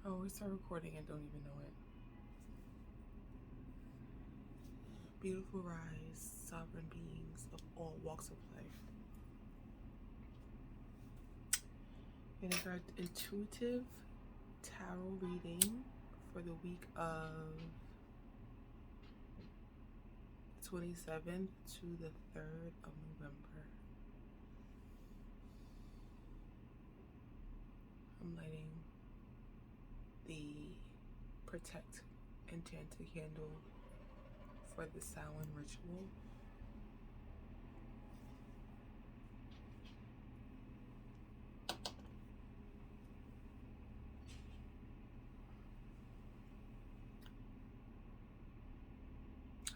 I always start recording and don't even know it. Beautiful rise, sovereign beings of all walks of life. And it's our intuitive tarot reading for the week of 27th to the 3rd of November. I'm lighting the Protect Enchanted candle for the Samhain ritual.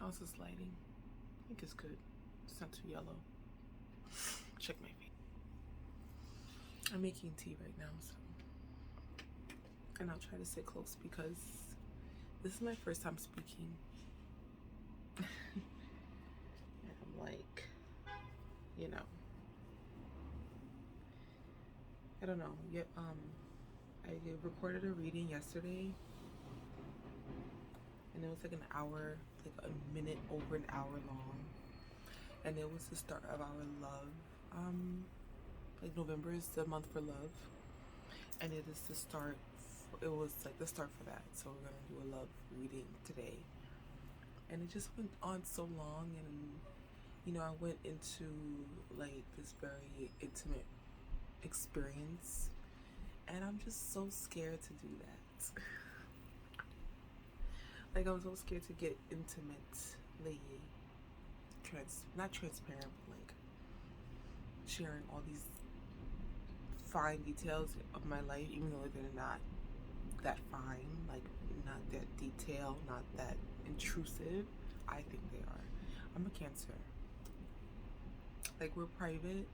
How's this lighting? I think it's good. It's not too yellow. Check my feet. I'm making tea right now, so. And I'll try to sit close because this is my first time speaking. And I'm like, you know, I don't know. Yeah, I recorded a reading yesterday, and it was like an hour, like a minute over an hour long, and it was the start of our love. Like November is the month for love, and it is the start. It was like the start for that. So we're gonna do a love reading today, and it just went on so long, and you know, I went into like this very intimate experience, and I'm just so scared to do that. Like, I'm so scared to get intimately not transparent, but like sharing all these fine details of my life, even though they're not that fine, like not that detailed, not that intrusive. I think they are. I'm a Cancer. Like, we're private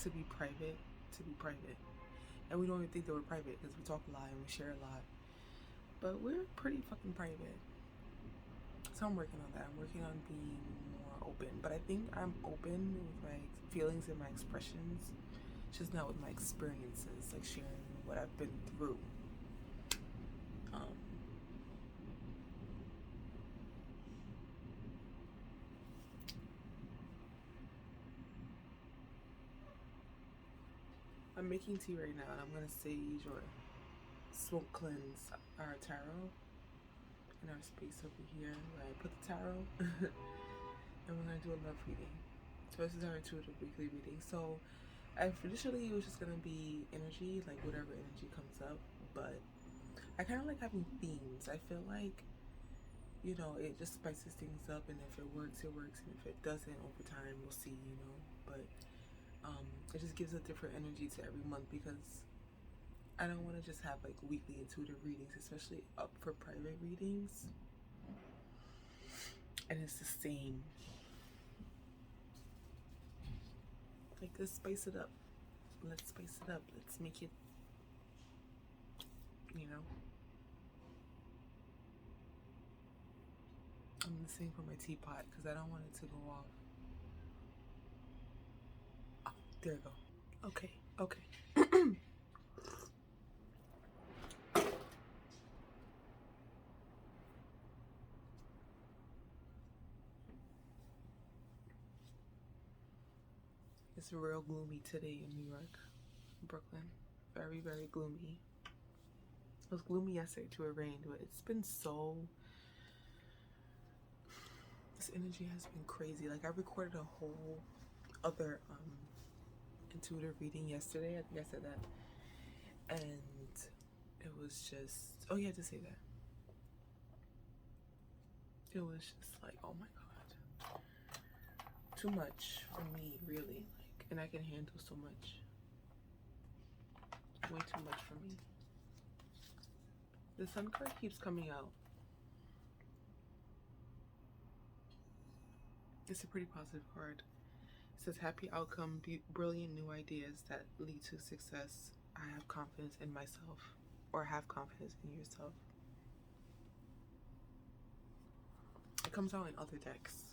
to be private, and we don't even think that we're private because we talk a lot and we share a lot, but we're pretty fucking private. So I'm working on that. I'm working on being more open, but I think I'm open with my feelings and my expressions, just not with my experiences, like sharing what I've been through. I'm making tea right now, and I'm gonna sage or smoke cleanse our tarot in our space over here where I put the tarot, and we're gonna do a love reading. So this is our intuitive weekly reading. So traditionally it was just gonna be energy, like whatever energy comes up, but I kind of like having themes. I feel like, you know, it just spices things up, and if it works, it works, and if it doesn't, over time we'll see, you know. But it just gives a different energy to every month, because I don't want to just have like weekly intuitive readings, especially up for private readings, and it's the same. Like, let's spice it up. Let's spice it up. Let's make it, you know. I'm listening for my teapot because I don't want it to go off. Oh, there we go. Okay, okay. It's real gloomy today in New York, Brooklyn. Very, very gloomy. It was gloomy yesterday too. It rained, but it's been so. This energy has been crazy. Like, I recorded a whole other intuitive reading yesterday. I think I said that, and it was just. Oh, you had to say that. It was just like, oh my god, too much for me, really. Like, and I can handle so much. Way too much for me. The Sun card keeps coming out. It's a pretty positive card. It says, happy outcome, brilliant new ideas that lead to success. I have confidence in myself, or have confidence in yourself. It comes out in other decks.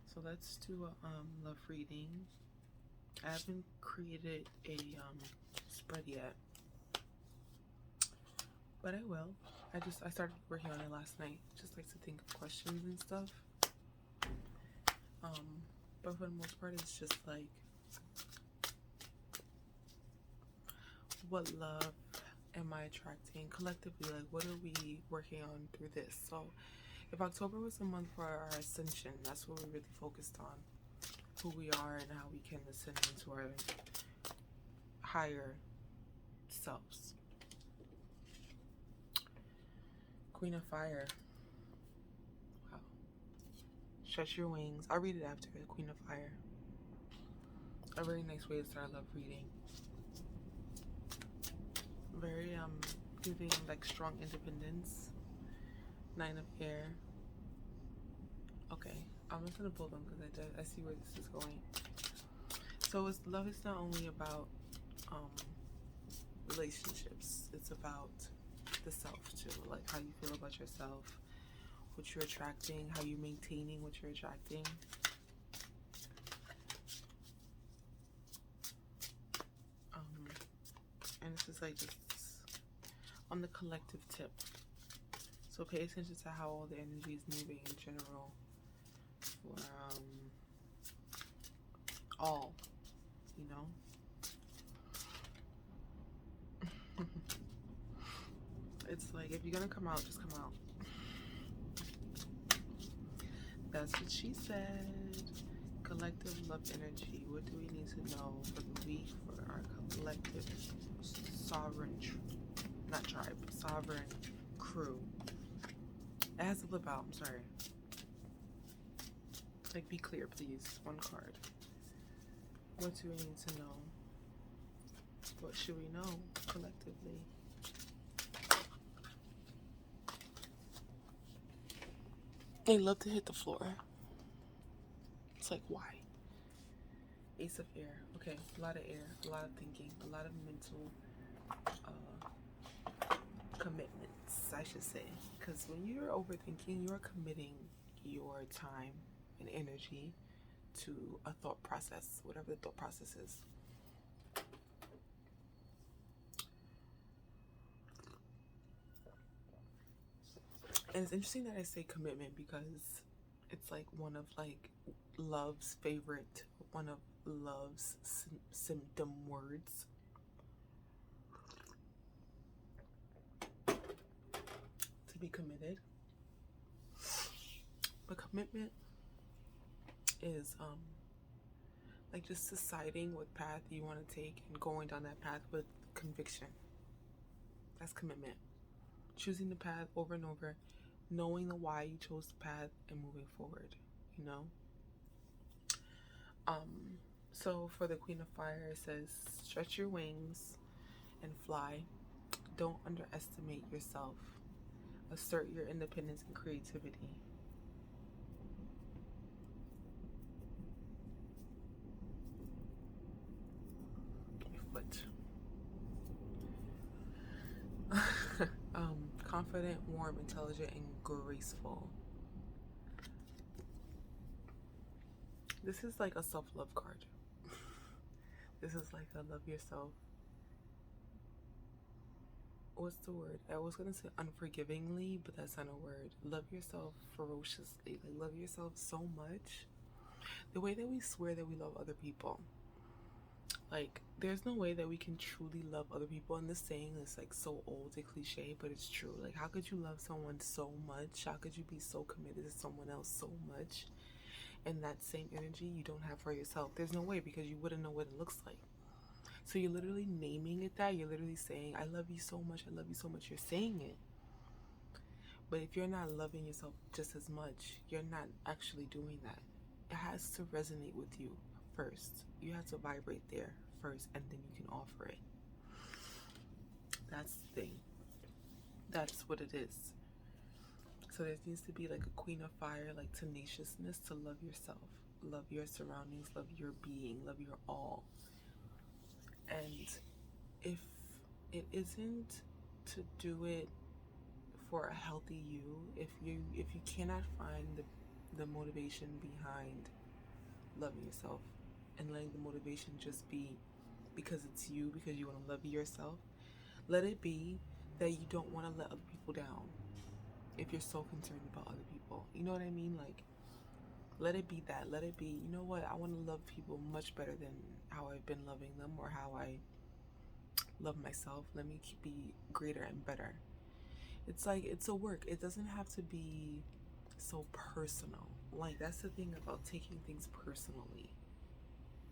So let's do a love reading. I haven't created a spread yet, but I will. I started working on it last night. Just like to think of questions and stuff. But for the most part, it's just like, what love am I attracting collectively? Like, what are we working on through this? So if October was a month for our ascension, that's what we really focused on. Who we are and how we can ascend into our higher selves. Queen of Fire. Wow. Stretch your wings. I'll read it after. The Queen of Fire. A very nice way to start a love reading. Very giving like strong independence. 9 of Air. Okay, I'm just gonna pull them because I see where this is going. So love is not only about relationships. It's about the self too, like how you feel about yourself, what you're attracting, how you're maintaining what you're attracting. And this is like just on the collective tip. So pay attention to how all the energy is moving in general for all, you know. It's like, if you're gonna come out, just come out. That's what she said. Collective love energy. What do we need to know for the week for our collective sovereign, sovereign crew? It has to flip out, I'm sorry. Like, be clear, please. One card. What do we need to know? What should we know collectively? They love to hit the floor. It's like, why? Ace of Air. Okay, a lot of air, a lot of thinking, a lot of mental commitments, I should say. Because when you're overthinking, you're committing your time and energy to a thought process, whatever the thought process is. And it's interesting that I say commitment because it's like one of like love's favorite, one of love's symptom words. To be committed. But commitment is like just deciding what path you want to take and going down that path with conviction. That's commitment. Choosing the path over and over, knowing the why you chose the path and moving forward, you know. So for the Queen of Fire, it says stretch your wings and fly. Don't underestimate yourself. Assert your independence and creativity. Confident, warm, intelligent, and graceful. This is like a self-love card. This is like a love yourself. What's the word? I was gonna say unforgivingly, but that's not a word. Love yourself ferociously. Like, love yourself so much. The way that we swear that we love other people. Like, there's no way that we can truly love other people. And this saying is like so old and cliche, but it's true. Like, how could you love someone so much? How could you be so committed to someone else so much? And that same energy you don't have for yourself. There's no way, because you wouldn't know what it looks like. So you're literally naming it that. You're literally saying, I love you so much. I love you so much. You're saying it. But if you're not loving yourself just as much, you're not actually doing that. It has to resonate with you first. You have to vibrate there first, and then you can offer it. That's the thing. That's what it is. So there needs to be like a Queen of Fire, like tenaciousness to love yourself, love your surroundings, love your being, love your all. And if it isn't to do it for a healthy you, if you cannot find the motivation behind loving yourself, and letting the motivation just be because it's you, because you want to love yourself. Let it be that you don't want to let other people down if you're so concerned about other people. You know what I mean? Like, let it be that. Let it be, you know what? I want to love people much better than how I've been loving them or how I love myself. Let me be greater and better. It's like, it's a work. It doesn't have to be so personal. Like, that's the thing about taking things personally.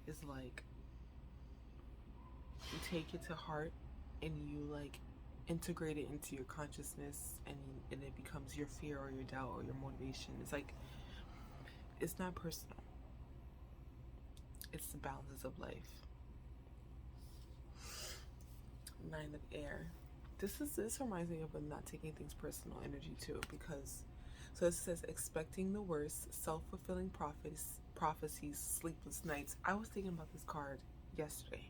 Is like, you take it to heart and you like integrate it into your consciousness, and it becomes your fear or your doubt or your motivation. It's like, it's not personal. It's the balances of life. 9 of air. This reminds me of a not taking things personal energy too, because so it says expecting the worst, self-fulfilling prophecies, sleepless nights. I was thinking about this card yesterday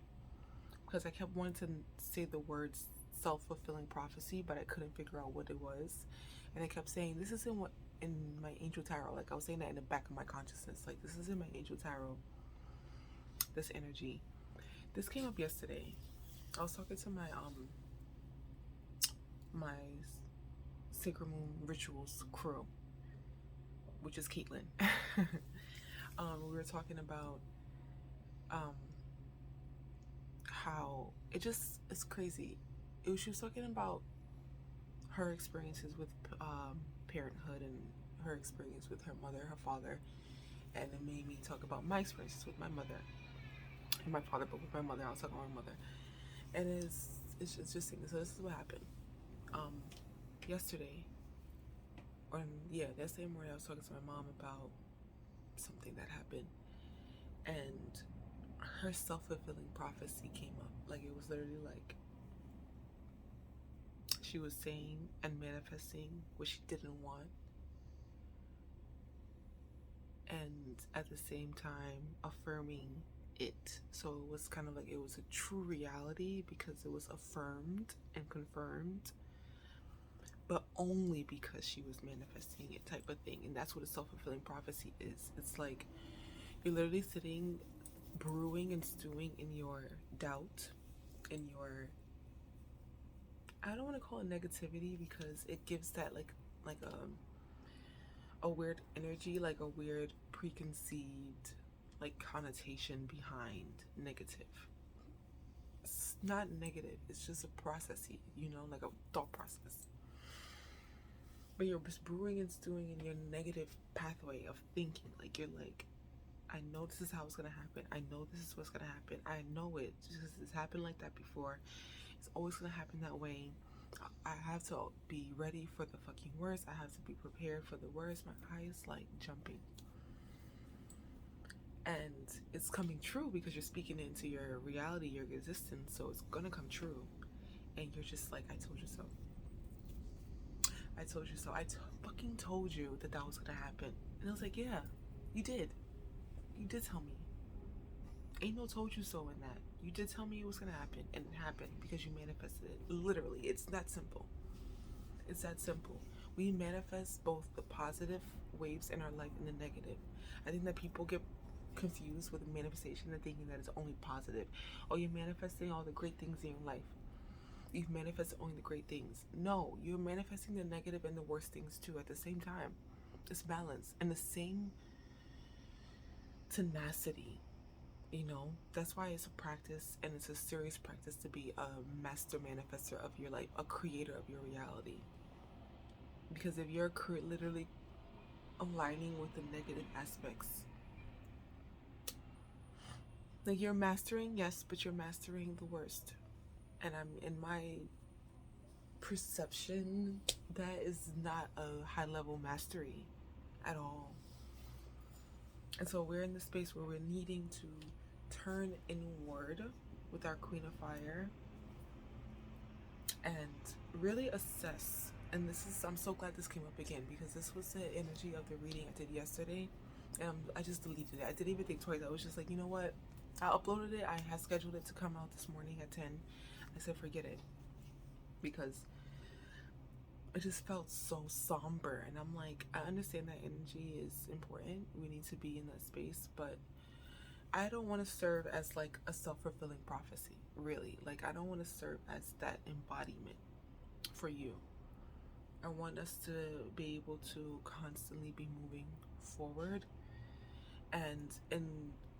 because I kept wanting to say the words self-fulfilling prophecy, but I couldn't figure out what it was, and I kept saying this is in my angel tarot. Like, I was saying that in the back of my consciousness, like, this is in my angel tarot, this energy. This came up yesterday. I was talking to my my Sacred Moon Rituals crew, which is Caitlin. We were talking about how it's crazy. She was talking about her experiences with parenthood and her experience with her mother, her father, and it made me talk about my experiences with my mother and my father, but with my mother, I was talking about my mother, and it's just so this is what happened yesterday, or that same morning I was talking to my mom about something that happened, and her self-fulfilling prophecy came up. Like, it was literally like she was saying and manifesting what she didn't want, and at the same time affirming it. So it was kind of like it was a true reality because it was affirmed and confirmed, but only because she was manifesting it, type of thing. And that's what a self-fulfilling prophecy is. It's like you're literally sitting, brewing and stewing in your doubt, in your, I don't want to call it negativity because it gives that like a weird energy, like a weird preconceived like connotation behind negative. It's not negative, it's just a processy, like a thought process. But you're just brewing and stewing in your negative pathway of thinking. Like, you're like, I know this is how it's gonna happen. I know this is what's gonna happen. I know it because it's happened like that before. It's always gonna happen that way. I have to be ready for the fucking worst. I have to be prepared for the worst. My eye is like jumping. And it's coming true because you're speaking into your reality, your existence. So it's gonna come true. And you're just like, I told you so. I told you so. Fucking told you that was gonna happen. And I was like, yeah, you did. You did tell me. Ain't no told you so in that. You did tell me it was gonna happen, and it happened because you manifested it. Literally, it's that simple. It's that simple. We manifest both the positive waves in our life and the negative. I think that people get confused with manifestation and thinking that it's only positive. Oh, you're manifesting all the great things in your life. You've manifested only the great things. No, you're manifesting the negative and the worst things too at the same time. It's balance and the same tenacity. That's why it's a practice, and it's a serious practice to be a master manifester of your life, a creator of your reality. Because if you're literally aligning with the negative aspects, like, you're mastering, yes, but you're mastering the worst. And in my perception, that is not a high level mastery at all. And so we're in the space where we're needing to turn inward with our Queen of Fire and really assess. And I'm so glad this came up again because this was the energy of the reading I did yesterday, and I just deleted it. I didn't even think twice. I was just like, you know what? I uploaded it. I had scheduled it to come out this morning at 10. I said, forget it, because it just felt so somber. And I'm like, I understand that energy is important. We need to be in that space, but I don't want to serve as like a self-fulfilling prophecy, really. Like, I don't want to serve as that embodiment for you. I want us to be able to constantly be moving forward. And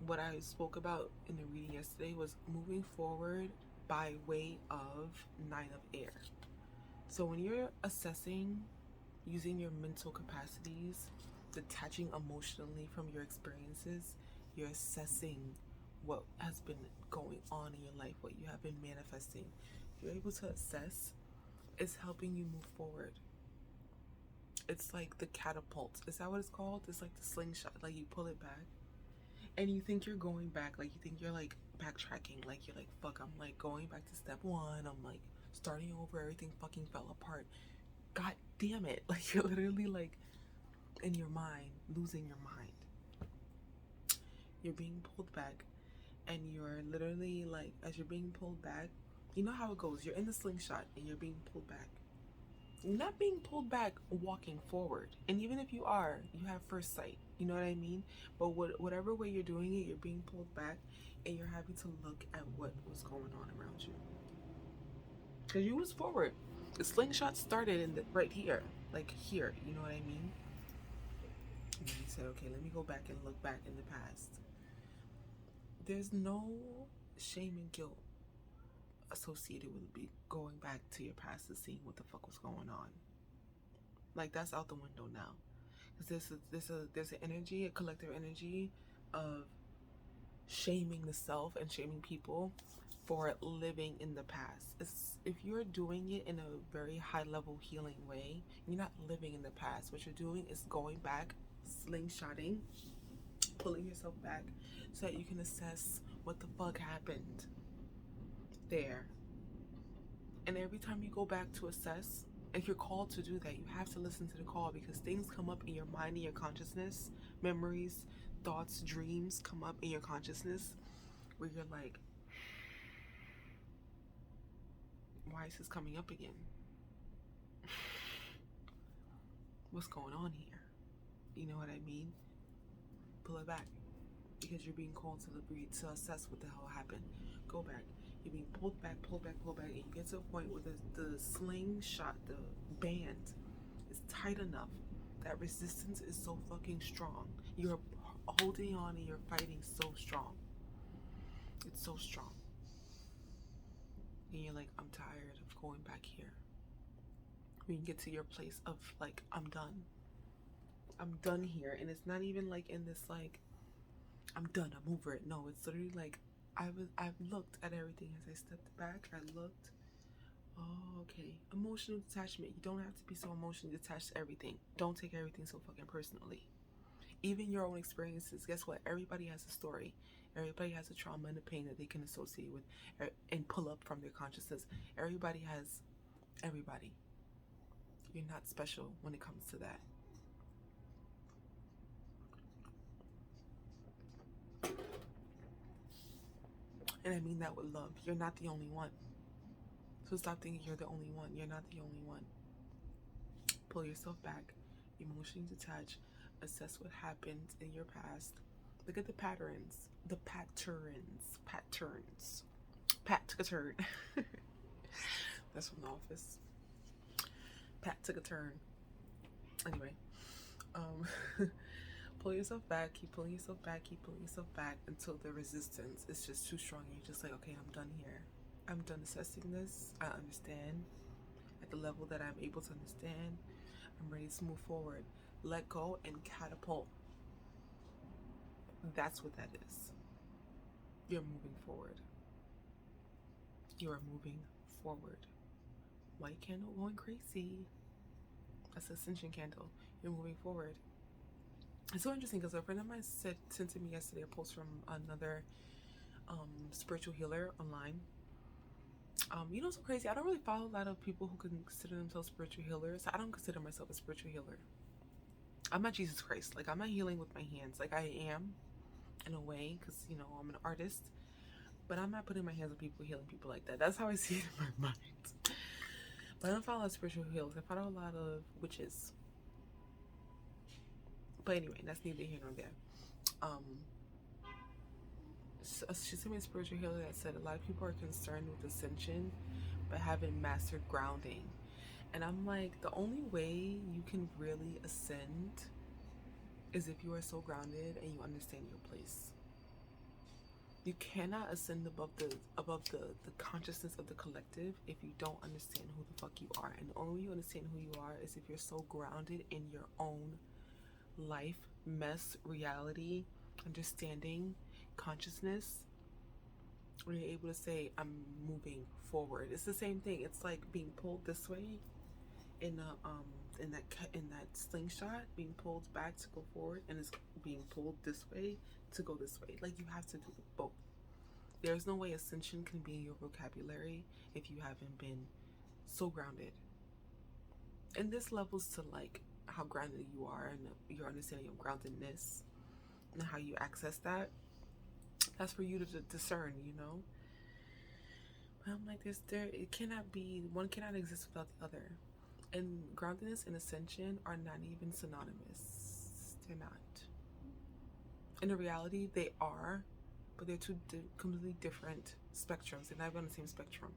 what I spoke about in the reading yesterday was moving forward by way of Nine of Air. So when you're assessing, using your mental capacities, detaching emotionally from your experiences, you're assessing what has been going on in your life, what you have been manifesting. If you're able to assess, it's helping you move forward. It's like the catapult. Is that what it's called? It's like the slingshot. Like, you pull it back and you think you're going back. Like, you think you're like backtracking. Like, you're like, fuck, I'm like going back to step one. I'm like starting over. Everything fucking fell apart. God damn it. Like, you're literally like in your mind, losing your mind. You're being pulled back, and you're literally like, as you're being pulled back, you know how it goes. You're in the slingshot and you're being pulled back. You're not being pulled back walking forward. And even if you are, you have first sight. You know what I mean? But whatever way you're doing it, you're being pulled back, and you're having to look at what was going on around you. Because you was forward. The slingshot started in right here. Like here. You know what I mean? And he said, okay, let me go back and look back in the past. There's no shame and guilt associated with going back to your past and seeing what the fuck was going on. Like, that's out the window now. Because there's an energy, a collective energy of shaming the self and shaming people for living in the past. If you're doing it in a very high level healing way, you're not living in the past. What you're doing is going back, slingshotting, pulling yourself back so that you can assess what the fuck happened there. And every time you go back to assess, if you're called to do that, you have to listen to the call, because things come up in your mind, in your consciousness, memories, thoughts, dreams come up in your consciousness where you're like, why is this coming up again? What's going on here? You know what I mean? Pull it back, because you're being called to assess what the hell happened. Go back. You're being pulled back, and you get to a point where the slingshot, the band, is tight enough that resistance is so fucking strong. You're holding on and you're fighting so strong. It's so strong. And you're like, I'm tired of going back here. When you get to your place of like, I'm done. I'm done here. And it's not even like in this like, I'm done, I'm over it. No, it's literally like, I've looked at everything as I stepped back. I looked. Oh, okay. Emotional detachment. You don't have to be so emotionally attached to everything. Don't take everything so fucking personally. Even your own experiences. Guess what? Everybody has a story. Everybody has a trauma and a pain that they can associate with and pull up from their consciousness. Everybody has everybody. You're not special when it comes to that. And I mean that with love. You're not the only one. So stop thinking you're the only one. You're not the only one. Pull yourself back. Emotionally detach. Assess what happened in your past. Look at the patterns. The patterns. Pat took a turn. That's from The Office. Pat took a turn. Anyway. Pull yourself back, keep pulling yourself back until the resistance is just too strong. You're just like, okay, I'm done here. I'm done assessing this. I understand at the level that I'm able to understand. I'm ready to move forward. Let go and catapult. That's what that is. You're moving forward. You are moving forward. White candle going crazy. That's the ascension candle. You're moving forward. It's so interesting because a friend of mine sent to me yesterday a post from another spiritual healer online. You know, it's so crazy. I don't really follow a lot of people who consider themselves spiritual healers. I don't consider myself a spiritual healer. I'm not Jesus Christ. Like, I'm not healing with my hands. Like, I am in a way, because, you know, I'm an artist. But I'm not putting my hands on people, healing people like that. That's how I see it in my mind. But I don't follow a lot of spiritual healers. I follow a lot of witches. But anyway, that's neither here nor there. She's a spiritual healer that said a lot of people are concerned with ascension but haven't mastered grounding. And I'm like, the only way you can really ascend is if you are so grounded and you understand your place. You cannot ascend above the consciousness of the collective if you don't understand who the fuck you are. And the only way you understand who you are is if you're so grounded in your own life, mess, reality, understanding, consciousness, where you're able to say, I'm moving forward. It's the same thing. It's like being pulled this way in that slingshot, being pulled back to go forward, and it's being pulled this way to go this way. Like, you have to do both. There's no way ascension can be in your vocabulary if you haven't been so grounded. And this levels to like how grounded you are and your understanding of groundedness and how you access that. That's for you to discern, you know. But I'm like, it cannot be, one cannot exist without the other. And groundedness and ascension are not even synonymous. They're not. In reality, they are, but they're two completely different spectrums. They're not even on the same spectrum.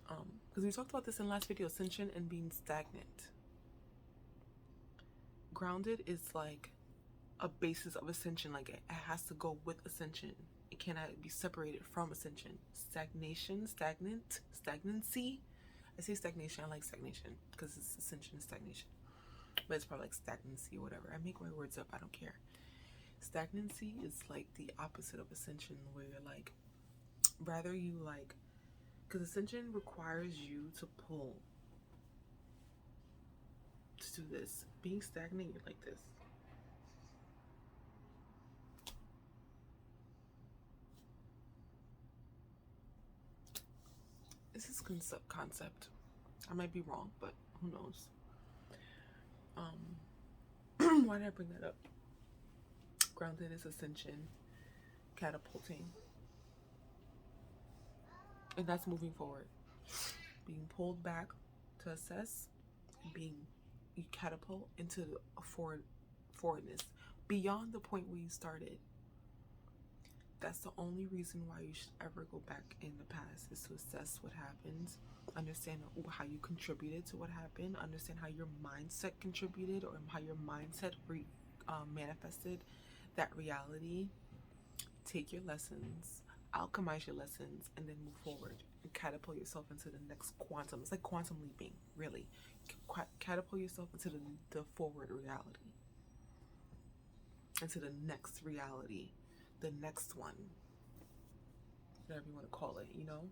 Because we talked about this in the last video, ascension and being stagnant. Grounded is like a basis of ascension. Like, it has to go with ascension. It cannot be separated from ascension. Stagnancy. I say stagnation, I like stagnation because it's ascension and stagnation. But it's probably like stagnancy or whatever. I make my words up, I don't care. Stagnancy is like the opposite of ascension, where you're like, rather you like, because ascension requires you to pull to do this. Being stagnant, you're like this. This is concept. I might be wrong, but who knows? Why did I bring that up? Grounded is ascension, catapulting, and that's moving forward. Being pulled back to assess, being you catapult into a forwardness beyond the point where you started. That's the only reason why you should ever go back in the past, is to assess what happened, understand how you contributed to what happened, understand how your mindset contributed or how your mindset manifested that reality. Take your lessons, alchemize your lessons, and then move forward and catapult yourself into the next quantum. It's like quantum leaping, really. Catapult yourself into the forward reality, into the next reality. The next one, whatever you want to call it, you know.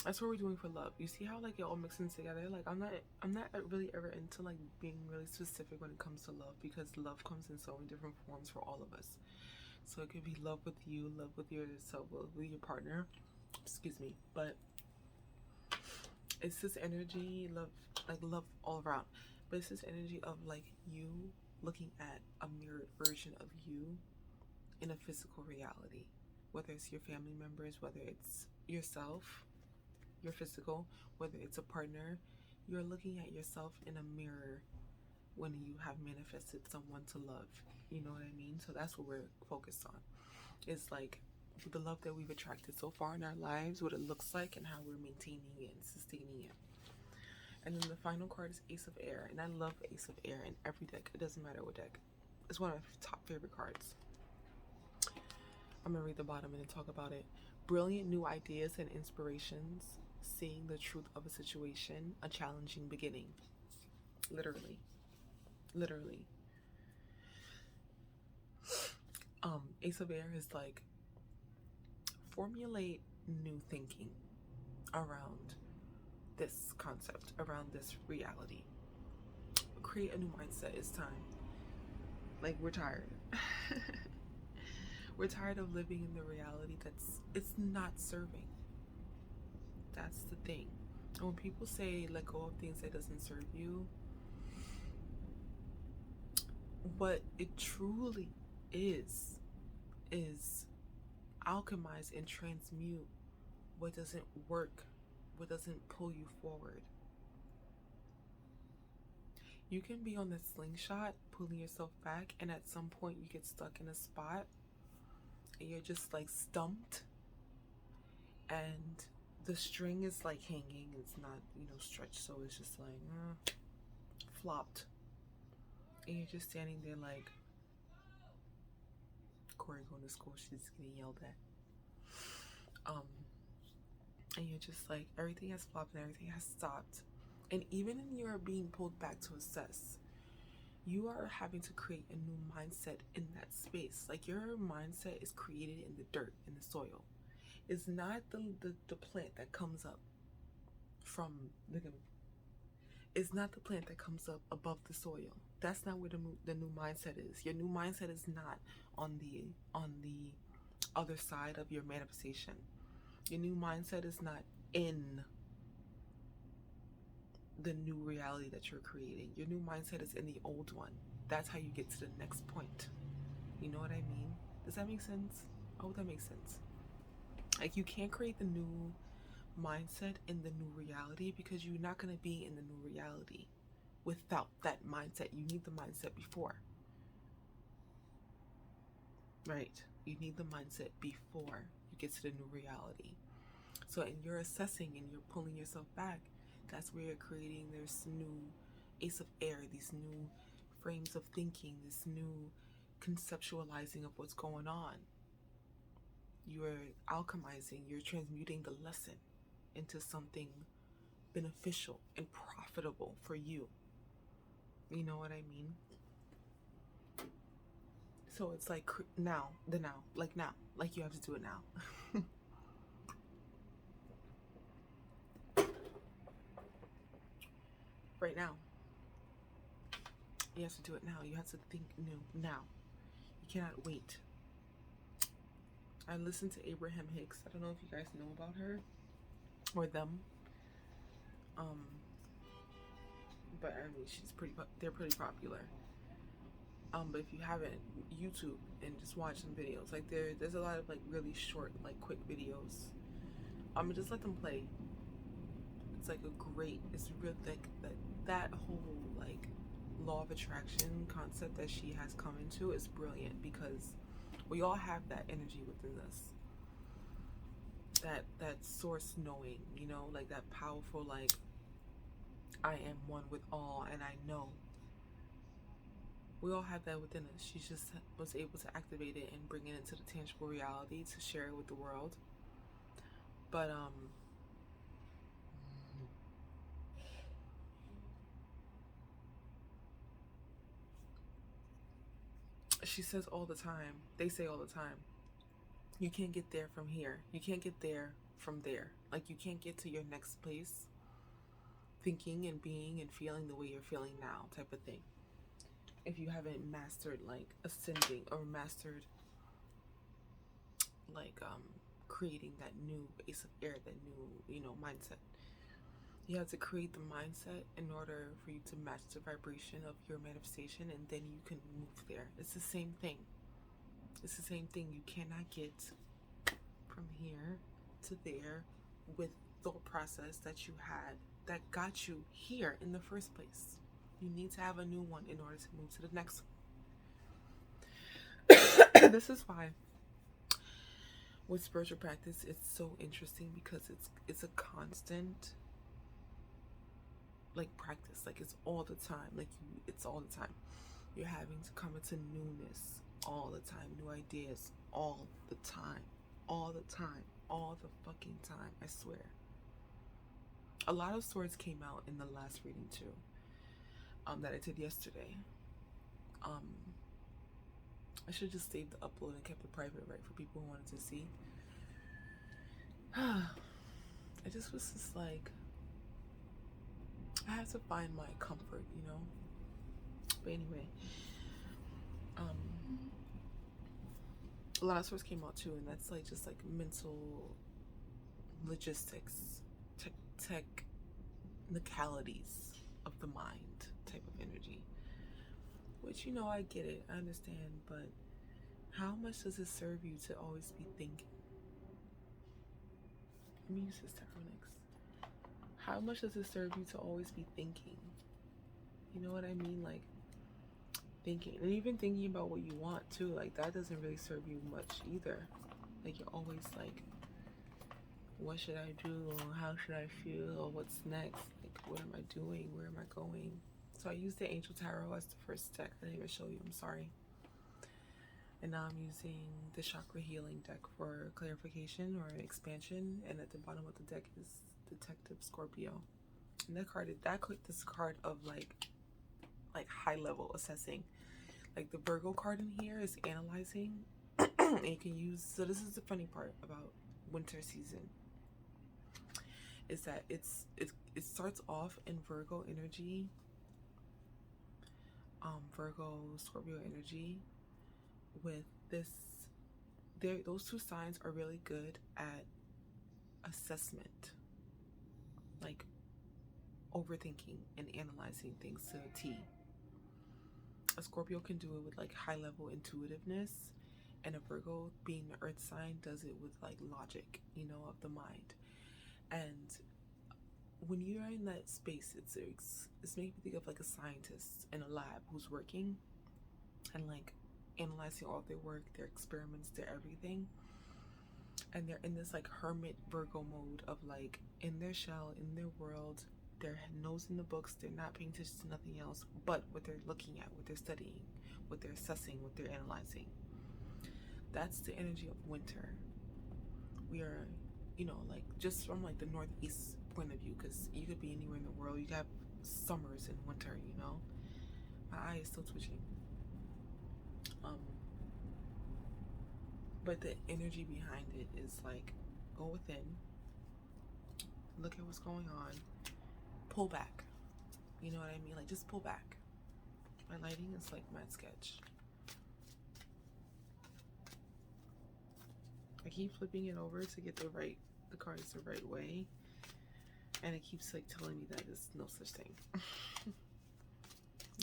That's what we're doing for love. You see how like it all mixes together? Like, I'm not really ever into like being really specific when it comes to love, because love comes in so many different forms for all of us. So it could be love with you, love with yourself, love with your partner. Excuse me, but it's this energy, love all around. But it's this energy of like you looking at a mirrored version of you in a physical reality, whether it's your family members, whether it's yourself, your physical, whether it's a partner. You're looking at yourself in a mirror when you have manifested someone to love. You know what I mean? So that's what we're focused on. It's like the love that we've attracted so far in our lives, what it looks like, and how we're maintaining it and sustaining it. And then the final card is Ace of Air. And I love Ace of Air in every deck. It doesn't matter what deck. It's one of my top favorite cards. I'm going to read the bottom and then talk about it. Brilliant new ideas and inspirations. Seeing the truth of a situation. A challenging beginning. Literally. Literally. Ace of Air is like, formulate new thinking around this concept, around this reality. Create a new mindset. It's time. Like, we're tired. We're tired of living in the reality it's not serving. That's the thing. And when people say let go of things that doesn't serve you, what it truly is alchemize and transmute what doesn't work, what doesn't pull you forward. You can be on the slingshot, pulling yourself back, and at some point you get stuck in a spot and you're just like stumped, and the string is like hanging, it's not, you know, stretched, so it's just like flopped, and you're just standing there like, Corey going to school, she's getting yelled at. And you're just like, everything has flopped and everything has stopped. And even when you're being pulled back to assess, you are having to create a new mindset in that space. Like, your mindset is created in the dirt, in the soil. It's not the plant that comes up from it's not the plant that comes up above the soil. That's not where the new mindset is. Your new mindset is not on the other side of your manifestation. Your new mindset is not in the new reality that you're creating. Your new mindset is in the old one. That's how you get to the next point. You know what I mean? Does that make sense? Oh, that makes sense. Like, you can't create the new mindset in the new reality, because you're not going to be in the new reality without that mindset. You need the mindset before. Right? You need the mindset before you get to the new reality. So, in your assessing and you're pulling yourself back, that's where you're creating this new ace of air, these new frames of thinking, this new conceptualizing of what's going on. You're alchemizing, you're transmuting the lesson into something beneficial and profitable for you. You know what I mean? So it's like now, like you have to do it now. Right now. You have to do it now. You have to think new now. You cannot wait. I listened to Abraham Hicks. I don't know if you guys know about her or them. But I mean, they're pretty popular. But if you haven't, YouTube and just watch some videos. Like, there's a lot of like really short, like quick videos. Just let them play. It's like it's real thick. That whole like law of attraction concept that she has come into is brilliant, because we all have that energy within us. That source knowing, you know, like that powerful, like, I am one with all and I know. We all have that within us. She just was able to activate it and bring it into the tangible reality to share it with the world. But she says all the time, they say all the time, you can't get there from here. You can't get there from there. Like, you can't get to your next place thinking and being and feeling the way you're feeling now, type of thing, if you haven't mastered like ascending, or mastered like creating that new ace of air, that new, you know, mindset. You have to create the mindset in order for you to match the vibration of your manifestation, and then you can move there. It's the same thing. It's the same thing. You cannot get from here to there with the process that you had that got you here in the first place. You need to have a new one in order to move to the next one. This is why with spiritual practice, it's so interesting, because it's a constant like practice. Like, it's all the time. Like, it's all the time. You're having to come into newness all the time, new ideas all the time, all the time, all the fucking time. I swear. A lot of swords came out in the last reading too, that I did yesterday. I should just save the upload and kept it private, right, for people who wanted to see. I just was just like, I have to find my comfort, you know. But anyway, a lot of swords came out too, and that's like just like mental logistics, technicalities of the mind type of energy. Which, you know, I get it, I understand, but how much does it serve you to always be thinking? Let me use this tarot next. How much does it serve you to always be thinking? You know what I mean? Like thinking, and even thinking about what you want too, like that doesn't really serve you much either. Like you're always like, what should I do, or how should I feel, or what's next, like what am I doing, where am I going? So I used the Angel Tarot as the first deck. I didn't even show you, I'm sorry. And now I'm using the Chakra Healing deck for clarification or expansion, and at the bottom of the deck is Detective Scorpio. And this card of like high level assessing. Like the Virgo card in here is analyzing, and you can use, so this is the funny part about winter season, is that it starts off in Virgo energy, Virgo Scorpio energy, with this, those two signs are really good at assessment, like overthinking and analyzing things to a T. A Scorpio can do it with like high level intuitiveness, and a Virgo, being the earth sign, does it with like logic, you know, of the mind. And when you're in that space, it's making me think of like a scientist in a lab who's working and like analyzing all their work, their experiments, their everything. And they're in this like hermit Virgo mode of like in their shell, in their world, their nose in the books, they're not paying attention to nothing else but what they're looking at, what they're studying, what they're assessing, what they're analyzing. That's the energy of winter. We are, you know, like just from like the northeast point of view, because you could be anywhere in the world, you have summers and winter, you know. My eye is still twitching. But the energy behind it is like, go within, look at what's going on, pull back. You know what I mean? Like just pull back. My lighting is like mad sketch. I keep flipping it over to get the cards the right way, and it keeps like telling me that there's no such thing.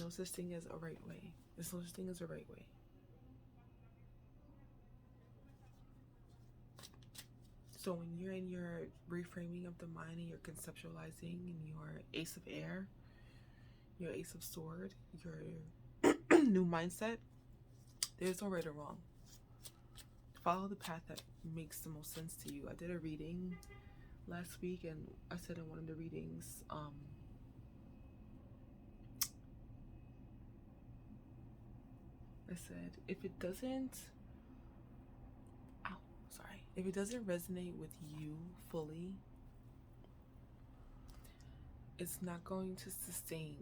No such thing as a right way. There's no such thing as a right way. So when you're in your reframing of the mind and you're conceptualizing in your Ace of Air, your Ace of Sword, your new mindset, there's no right or wrong. Follow the path that makes the most sense to you. I did a reading last week, and I said in one of the readings, I said, if it doesn't resonate with you fully, it's not going to sustain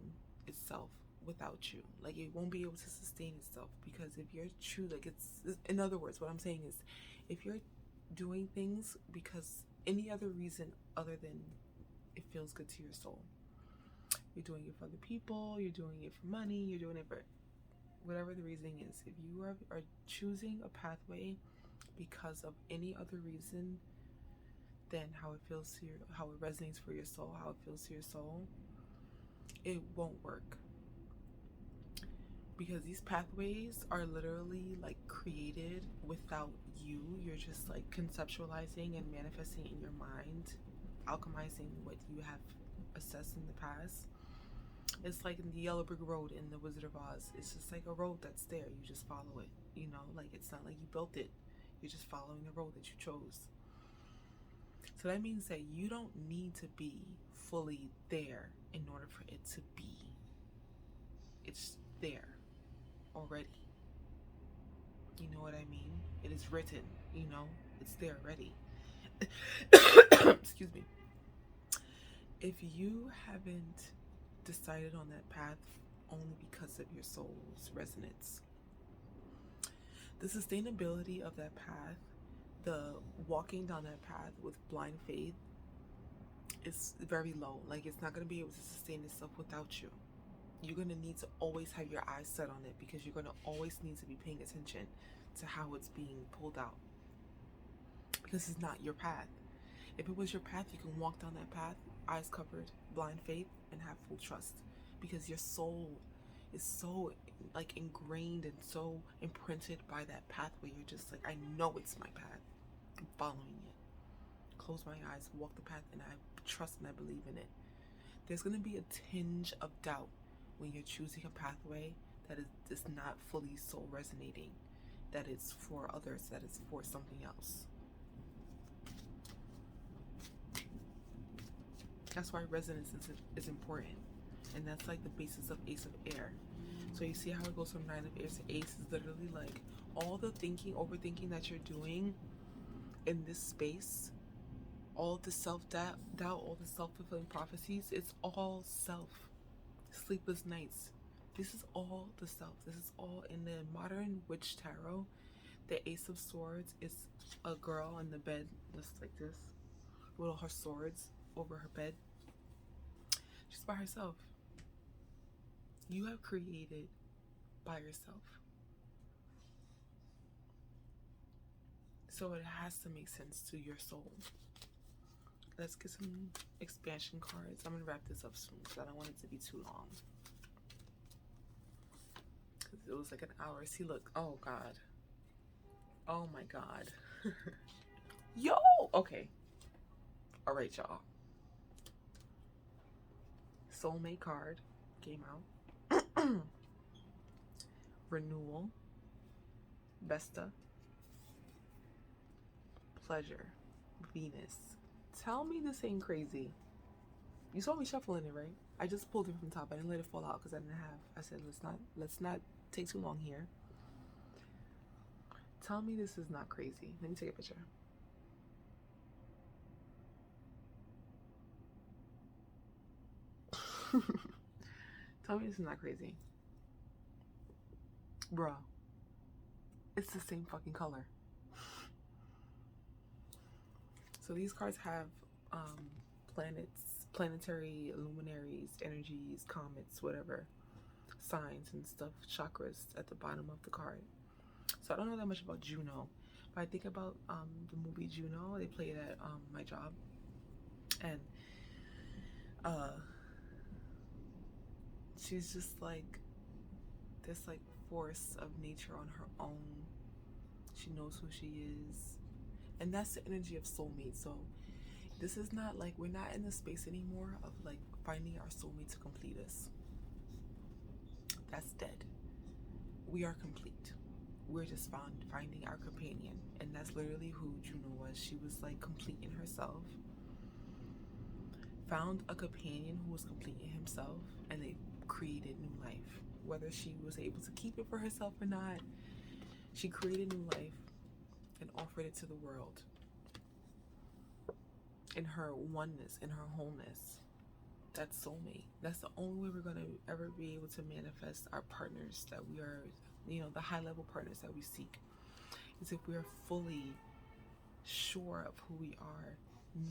itself without you. Like it won't be able to sustain itself, because if you're true, like in other words, what I'm saying is, if you're doing things because any other reason other than it feels good to your soul, you're doing it for other people, you're doing it for money, you're doing it for whatever the reasoning is. If you are choosing a pathway because of any other reason than how it feels to your, how it resonates for your soul, how it feels to your soul, it won't work. Because these pathways are literally like created without you. You're just like conceptualizing and manifesting in your mind, alchemizing what you have assessed in the past. It's like in the Yellow Brick Road in The Wizard of Oz. It's just like a road that's there. You just follow it, you know? Like it's not like you built it. You're just following the road that you chose. So that means that you don't need to be fully there in order for it to be. It's there already. You know what I mean? It is written, you know? It's there already. Excuse me. If you haven't decided on that path only because of your soul's resonance, the sustainability of that path, the walking down that path with blind faith, is very low. Like it's not going to be able to sustain itself without you. You're going to need to always have your eyes set on it, because you're going to always need to be paying attention to how it's being pulled out, because it's not your path. If it was your path, you can walk down that path, eyes covered, blind faith, and have full trust, because your soul is so like ingrained and so imprinted by that pathway. You're just like, I know it's my path. I'm following it. Close my eyes, walk the path, and I trust and I believe in it. There's going to be a tinge of doubt when you're choosing a pathway that is not fully soul resonating, that it's for others, that it's for something else. That's why resonance is important. And that's like the basis of Ace of Air. So you see how it goes from 9 of Air to Ace is literally like all the thinking, overthinking that you're doing in this space, all the self-doubt, all the self-fulfilling prophecies, it's all self. Sleepless nights. This is all the self. This is all in the modern witch tarot. The Ace of Swords is a girl in the bed, just like this, with all her swords over her bed. She's by herself. You have created by yourself. So it has to make sense to your soul. Let's get some expansion cards. I'm going to wrap this up soon because I don't want it to be too long. Because it was like an hour. See, look. Oh, God. Oh, my God. Yo! Okay. All right, y'all. Soulmate card came out. Renewal. Vesta. Pleasure. Venus. Tell me this ain't crazy. You saw me shuffling it, right? I just pulled it from top. I didn't let it fall out because I didn't have. I said, let's not take too long here. Tell me this is not crazy. Let me take a picture. Tell me this is not crazy. Bruh. It's the same fucking color. So these cards have planets, planetary luminaries, energies, comets, whatever, signs and stuff, chakras at the bottom of the card. So I don't know that much about Juno, but I think about the movie Juno. They play it at my job, and she's just like this like force of nature on her own. She knows who she is. And that's the energy of soulmate. So this is not like, we're not in the space anymore of like finding our soulmate to complete us. That's dead. We are complete. We're just finding our companion. And that's literally who Juno was. She was like complete in herself. Found a companion who was complete in himself, and they created new life. Whether she was able to keep it for herself or not, she created new life and offered it to the world in her oneness, in her wholeness. That's soulmate. That's the only way we're going to ever be able to manifest our partners that we are, the high level partners that we seek, is if we are fully sure of who we are,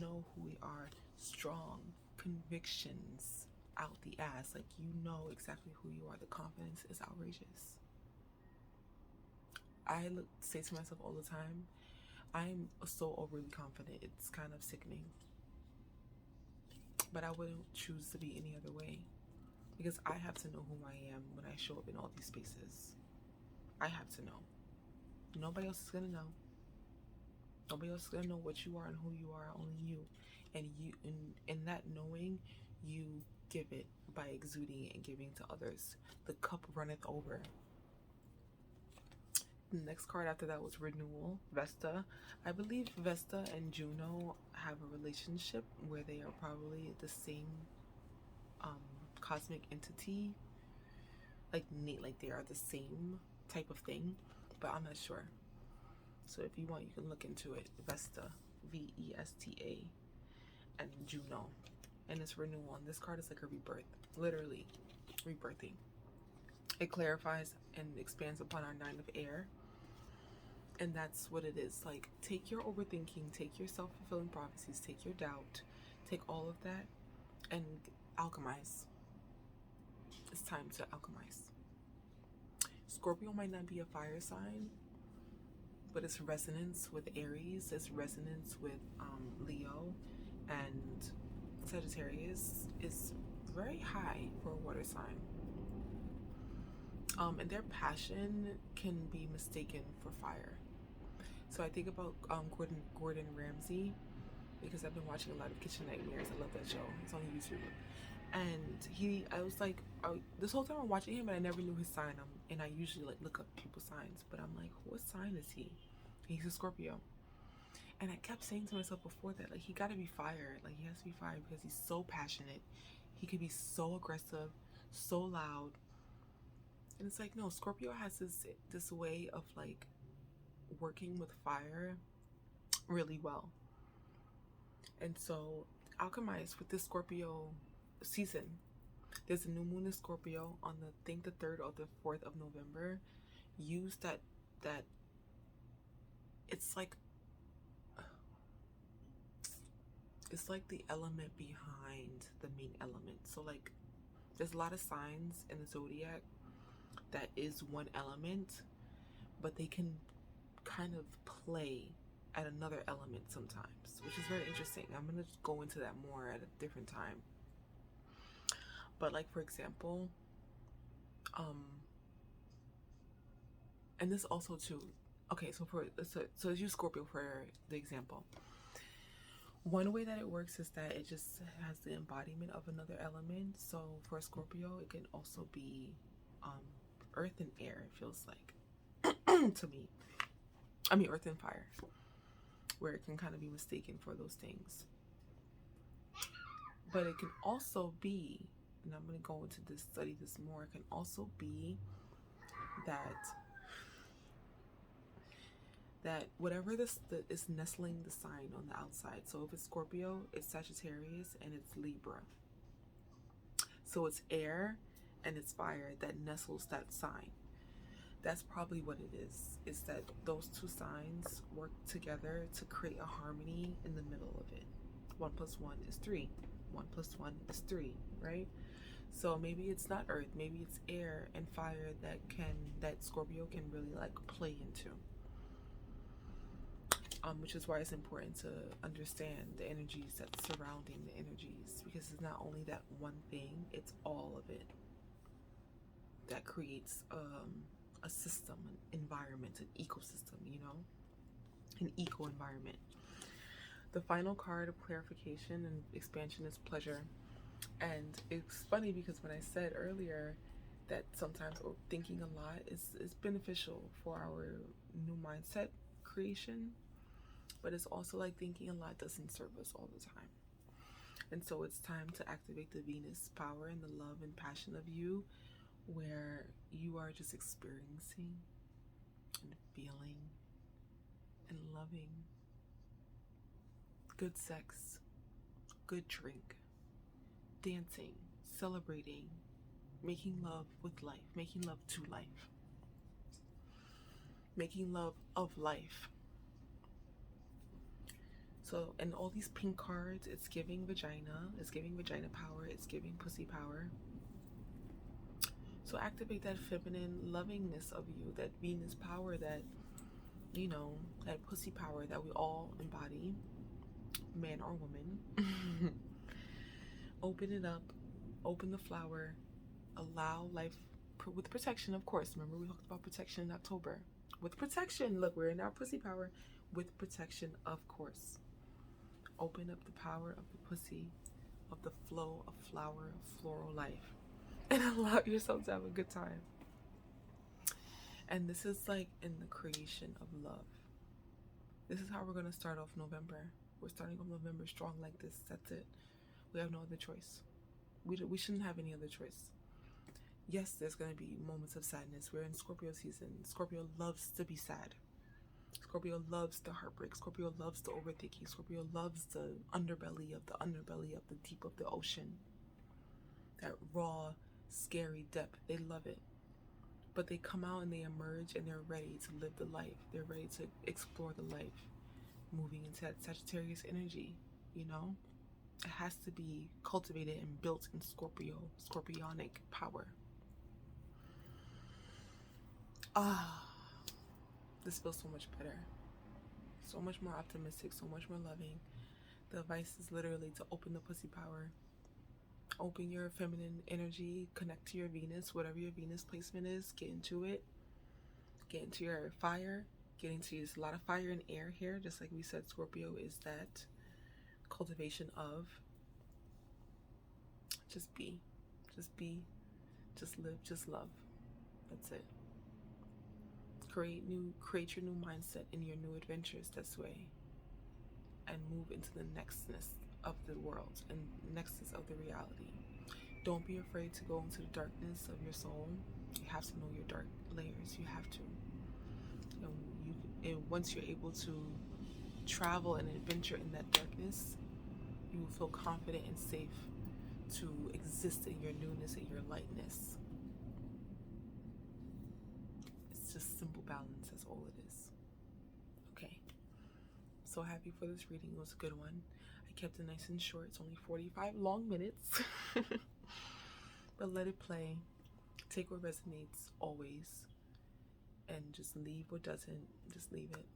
know who we are, strong convictions out the ass, like you know exactly who you are. The confidence is outrageous. I say to myself all the time, I'm so overly confident, it's kind of sickening. But I wouldn't choose to be any other way, because I have to know who I am when I show up in all these spaces. I have to know. Nobody else is gonna know. Nobody else is gonna know what you are and who you are, only you. And you, in that knowing, you give it by exuding it and giving to others. The cup runneth over. The next card after that was Renewal, Vesta. I believe Vesta and Juno have a relationship where they are probably the same cosmic entity. Like they are the same type of thing, but I'm not sure. So if you want, you can look into it. Vesta, Vesta, and Juno. And it's renewal. And this card is like a rebirth. Literally, rebirthing. It clarifies and expands upon our 9 of Air. And that's what it is. Like, take your overthinking, take your self-fulfilling prophecies, take your doubt, take all of that, and alchemize. It's time to alchemize. Scorpio might not be a fire sign, but its resonance with Aries, its resonance with Leo and Sagittarius is very high for a water sign. And their passion can be mistaken for fire. So I think about Gordon Ramsay, because I've been watching a lot of Kitchen Nightmares. I love that show. It's on YouTube. And I was like, this whole time I'm watching him, and I never knew his sign. And I usually like look up people's signs, but I'm like, what sign is he? He's a Scorpio. And I kept saying to myself before that, like, he got to be fired. Like, he has to be fired because he's so passionate. He could be so aggressive, so loud. And it's like, no, Scorpio has this way of like working with fire really well. And so, alchemize with this Scorpio season. There's a new moon in Scorpio on the, I think, the 3rd or the 4th of November. Use that it's like the element behind the main element. So like there's a lot of signs in the zodiac that is one element, but they can kind of play at another element sometimes, which is very interesting. I'm gonna go into that more at a different time. But like, for example, and this also too, okay, so let's use Scorpio for the example. One way that it works is that it just has the embodiment of another element. So for Scorpio, it can also be earth and air, it feels like to me. I mean, earth and fire, where it can kind of be mistaken for those things. But it can also be, and I'm going to go into this, study this more, it can also be that whatever this is nestling the sign on the outside. So if it's Scorpio, it's Sagittarius and it's Libra. So it's air and it's fire that nestles that sign. That's probably what it is. It's that those two signs work together to create a harmony in the middle of it. 1 + 1 is 3. 1 + 1 is 3, right? So maybe it's not earth, maybe it's air and fire that Scorpio can really like play into. Which is why it's important to understand the energies that's surrounding the energies, because it's not only that one thing, it's all of it that creates a system, an environment, an ecosystem, an eco environment. The final card of clarification and expansion is pleasure. And it's funny because when I said earlier that sometimes thinking a lot is beneficial for our new mindset creation, but it's also like thinking a lot doesn't serve us all the time. And so it's time to activate the Venus power and the love and passion of you, where you are just experiencing and feeling and loving good sex, good drink, dancing, celebrating, making love with life, making love to life, making love of life. So, and all these pink cards, it's giving vagina power, it's giving pussy power. So activate that feminine lovingness of you, that Venus power, that, that pussy power that we all embody, man or woman. Open it up, open the flower, allow life with protection, of course. Remember, we talked about protection in October. With protection, look, we're in our pussy power. With protection, of course. Open up the power of the pussy, of the flow of flower, of floral life, and allow yourself to have a good time. And this is like in the creation of love. This is how we're going to start off November. We're starting off November strong like this. That's it. We have no other choice. We shouldn't have any other choice. Yes, there's going to be moments of sadness. We're in Scorpio season. Scorpio loves to be sad. Scorpio loves the heartbreak. Scorpio loves the overthinking. Scorpio loves the underbelly of the deep of the ocean. That raw, scary depth. They love it. But they come out and they emerge and they're ready to live the life. They're ready to explore the life. Moving into that Sagittarius energy, It has to be cultivated and built in Scorpionic power. This feels so much better, so much more optimistic, so much more loving. The advice is literally to open the pussy power, open your feminine energy, connect to your Venus, whatever your Venus placement is, get into it, get into your fire, get into a lot of fire and air here, just like we said, Scorpio is that cultivation of Just be. Just be. Just live. Just love. That's it. Create your new mindset in your new adventures this way, and move into the nextness of the world and nextness of the reality. Don't be afraid to go into the darkness of your soul. You have to know your dark layers. You have to. And once you're able to travel and adventure in that darkness, you will feel confident and safe to exist in your newness and your lightness. It's just simple balance. That's all it is. Okay. So happy for this reading. It was a good one. I kept it nice and short. It's only 45 long minutes. But let it play. Take what resonates always. And just leave what doesn't. Just leave it.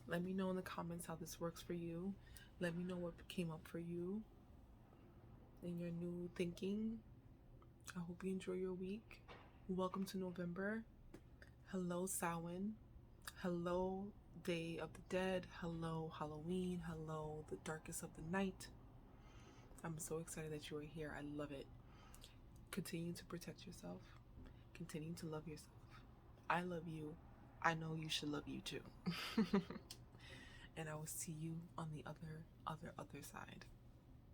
Let me know in the comments how this works for you. Let me know what came up for you in your new thinking. I hope you enjoy your week. Welcome to November. Hello, Samhain. Hello, Day of the Dead. Hello, Halloween. Hello, the darkest of the night. I'm so excited that you are here. I love it. Continue to protect yourself. Continue to love yourself. I love you. I know you should love you too. And I will see you on the other side.